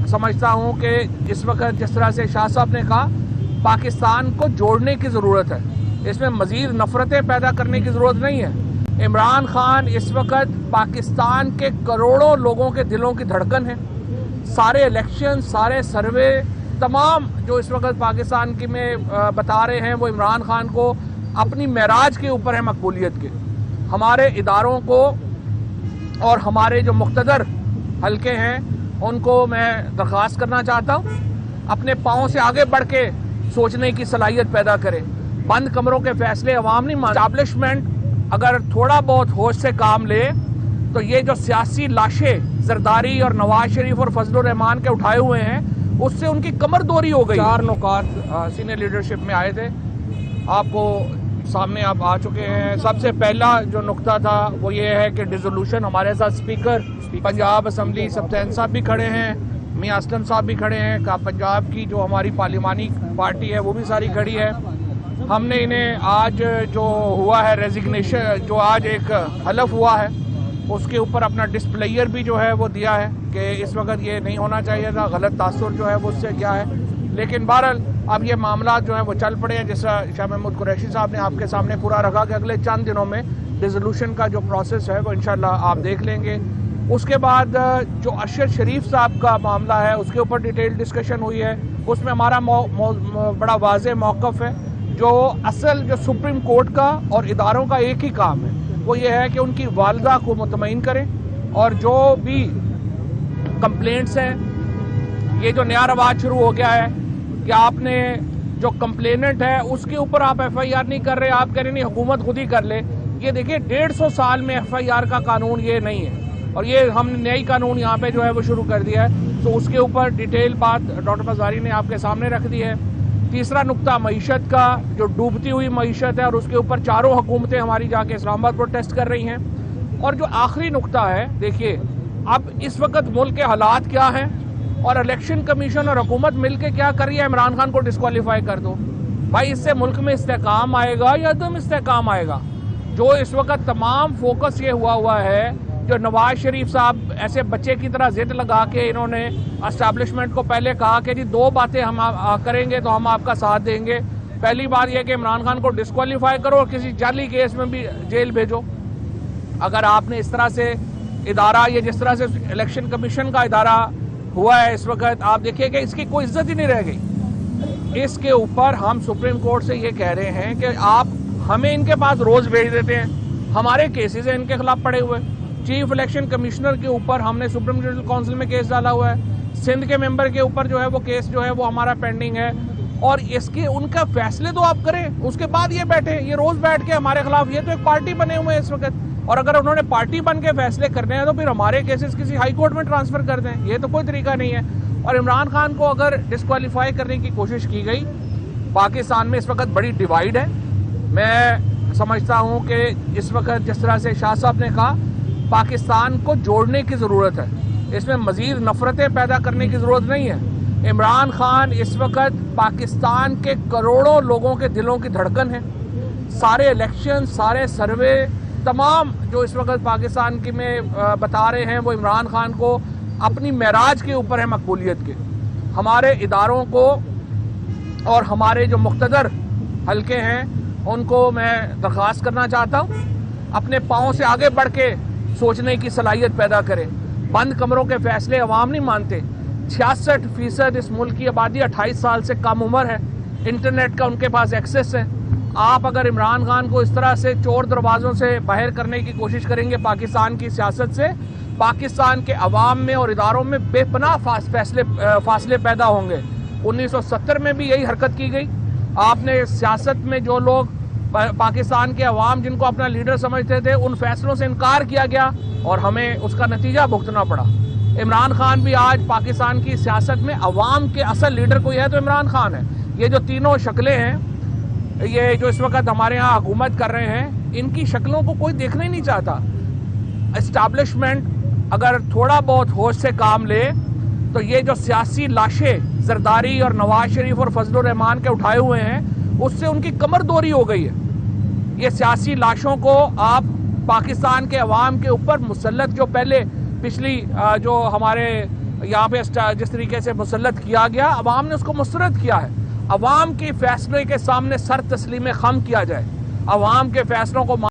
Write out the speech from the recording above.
समझता हूं कि इस वक्त जिस तरह से शाह साहब ने कहा, पाकिस्तान को जोड़ने की ज़रूरत है, इसमें मज़ीद नफ़रतें पैदा करने की ज़रूरत नहीं है। इमरान खान इस वक्त पाकिस्तान के करोड़ों लोगों के दिलों की धड़कन है। सारे इलेक्शन, सारे सर्वे, तमाम जो इस वक्त पाकिस्तान की में बता रहे हैं वो इमरान खान को अपनी महराज के ऊपर है मकबूलियत के। हमारे इदारों को और हमारे जो मुख्तदर हल्के हैं उनको मैं दरख्वास्त करना चाहता हूँ, अपने पाँव से आगे बढ़ के सोचने की सलाहियत पैदा करें। बंद कमरों के फैसले अवाम नहीं मान। एस्टैब्लिशमेंट अगर थोड़ा बहुत होश से काम ले तो ये जो सियासी लाशें जरदारी और नवाज शरीफ और फजलुर रहमान के उठाए हुए हैं उससे उनकी कमर दोरी हो गई। 4 नुकात सीनियर लीडरशिप में आए थे, आपको सामने आप आ चुके हैं। सबसे पहला जो नुकता था वो ये है कि डिसोल्यूशन, हमारे साथ स्पीकर पंजाब असम्बली सब्तैन साहब भी खड़े हैं, मियां असलम साहब भी खड़े हैं, पंजाब की जो हमारी पार्लिमानी पार्टी है वो भी सारी खड़ी है। हमने इन्हें आज जो हुआ है रेजिग्नेशन, जो आज एक हलफ हुआ है उसके ऊपर अपना डिस्प्लेयर भी जो है वो दिया है कि इस वक्त ये नहीं होना चाहिए था, गलत तासुर जो है वो उससे क्या है। लेकिन बहरहाल अब ये मामला जो है वो चल पड़े हैं। जैसा शाह महमूद कुरैशी साहब ने आपके सामने पूरा रखा कि अगले चंद दिनों में डिसोल्यूशन का जो प्रोसेस है वो इंशाल्लाह आप देख लेंगे। उसके बाद जो अरशद शरीफ साहब का मामला है उसके ऊपर डिटेल डिस्कशन हुई है। उसमें हमारा बड़ा वाज़ेह मौक़िफ़ है। जो असल जो सुप्रीम कोर्ट का और इदारों का एक ही काम है वो ये है कि उनकी वालदा को मुतमईन करें और जो भी कंप्लेंट्स हैं, ये जो नया रवाज शुरू हो गया है कि आपने जो कंप्लेनेंट है उसके ऊपर आप FIR नहीं कर रहे, आप कह रहे नहीं हुकूमत खुद ही कर ले। ये देखिए 150 साल में FIR का कानून ये नहीं है और ये हमने नई कानून यहाँ पे जो है वो शुरू कर दिया है। तो उसके ऊपर डिटेल बात डॉक्टर फजारी ने आपके सामने रख दी है। तीसरा नुक्ता मईशत का, जो डूबती हुई मईशत है और उसके ऊपर चारों हुकूमतें हमारी जाके इस्लामाबाद प्रोटेस्ट कर रही हैं। और जो आखिरी नुक्ता है, देखिए अब इस वक्त मुल्क के हालात क्या हैं और इलेक्शन कमीशन और हुकूमत मिलके क्या कर रही है, इमरान खान को डिस्क्वालीफाई कर दो। भाई इससे मुल्क में इस्तेकाम आएगा या अदम इस्तेकाम आएगा? जो इस वक्त तमाम फोकस ये हुआ है, जो नवाज शरीफ साहब ऐसे बच्चे की तरह जिद लगा के इन्होंने एस्टैब्लिशमेंट को पहले कहा कि जी 2 बातें हम करेंगे तो हम आपका साथ देंगे। पहली बात यह कि इमरान खान को डिस्क्वालीफाई करो और किसी जाली केस में भी जेल भेजो। अगर आपने इस तरह से इदारा, ये जिस तरह से इलेक्शन कमीशन का इदारा हुआ है इस वक्त, आप देखिए कि इसकी कोई इज्जत ही नहीं रह गई। इसके ऊपर हम सुप्रीम कोर्ट से ये कह रहे हैं कि आप हमें इनके पास रोज भेज देते हैं, हमारे केसेस हैं इनके खिलाफ पड़े हुए। चीफ इलेक्शन कमिश्नर के ऊपर हमने सुप्रीम जुडिशल काउंसिल में केस डाला हुआ है, सिंध के मेंबर के ऊपर जो है वो केस जो है वो हमारा पेंडिंग है। और इसके उनका फैसले तो आप करें, उसके बाद ये बैठे, ये रोज बैठ के हमारे खिलाफ, ये तो एक पार्टी बने हुए हैं इस वक्त। और अगर उन्होंने पार्टी बन के फैसले करने हैं तो फिर हमारे केसेस किसी हाई कोर्ट में ट्रांसफर कर दें, ये तो कोई तरीका नहीं है। और इमरान खान को अगर डिस्क्वालीफाई करने की कोशिश की गई, पाकिस्तान में इस वक्त बड़ी डिवाइड है। मैं समझता हूँ कि इस वक्त जिस तरह से शाह साहब ने कहा, पाकिस्तान को जोड़ने की ज़रूरत है, इसमें मज़ीद नफ़रतें पैदा करने की ज़रूरत नहीं है। इमरान खान इस वक्त पाकिस्तान के करोड़ों लोगों के दिलों की धड़कन है। सारे इलेक्शन, सारे सर्वे, तमाम जो इस वक्त पाकिस्तान की में बता रहे हैं वो इमरान खान को अपनी महराज के ऊपर है मकबूलियत के। हमारे इदारों को और हमारे जो मुख्तदर हल्के हैं उनको मैं दरख्वास्त करना चाहता हूँ, अपने पाँव से आगे बढ़ के सोचने की सलाहियत पैदा करें। बंद कमरों के फैसले अवाम नहीं मानते। 66% इस मुल्क की आबादी 28 साल से कम उम्र है, इंटरनेट का उनके पास एक्सेस है। आप अगर इमरान खान को इस तरह से चोर दरवाज़ों से बाहर करने की कोशिश करेंगे पाकिस्तान की सियासत से, पाकिस्तान के अवाम में और इदारों में बेपनाह फासले पैदा होंगे। 1970 में भी यही हरकत की गई। आपने सियासत में जो लोग पाकिस्तान के अवाम जिनको अपना लीडर समझते थे, उन फैसलों से इनकार किया गया और हमें उसका नतीजा भुगतना पड़ा। इमरान खान भी आज पाकिस्तान की सियासत में अवाम के असल लीडर कोई है तो इमरान खान है। ये जो तीनों शक्लें हैं, ये जो इस वक्त हमारे यहाँ हुकूमत कर रहे हैं, इनकी शक्लों को कोई देखना ही नहीं चाहता। एस्टैब्लिशमेंट अगर थोड़ा बहुत होश से काम ले तो ये जो सियासी लाशें जरदारी और नवाज शरीफ और फजलुर रहमान के उठाए हुए हैं उससे उनकी कमर दोरी हो गई है। ये सियासी लाशों को आप पाकिस्तान के अवाम के ऊपर मुसल्लत, जो पहले पिछली जो हमारे यहाँ पे जिस तरीके से मुसल्लत किया गया, अवाम ने उसको मुस्तरद किया है। अवाम के फैसले के सामने सर तस्लीम खम किया जाए, अवाम के फैसलों को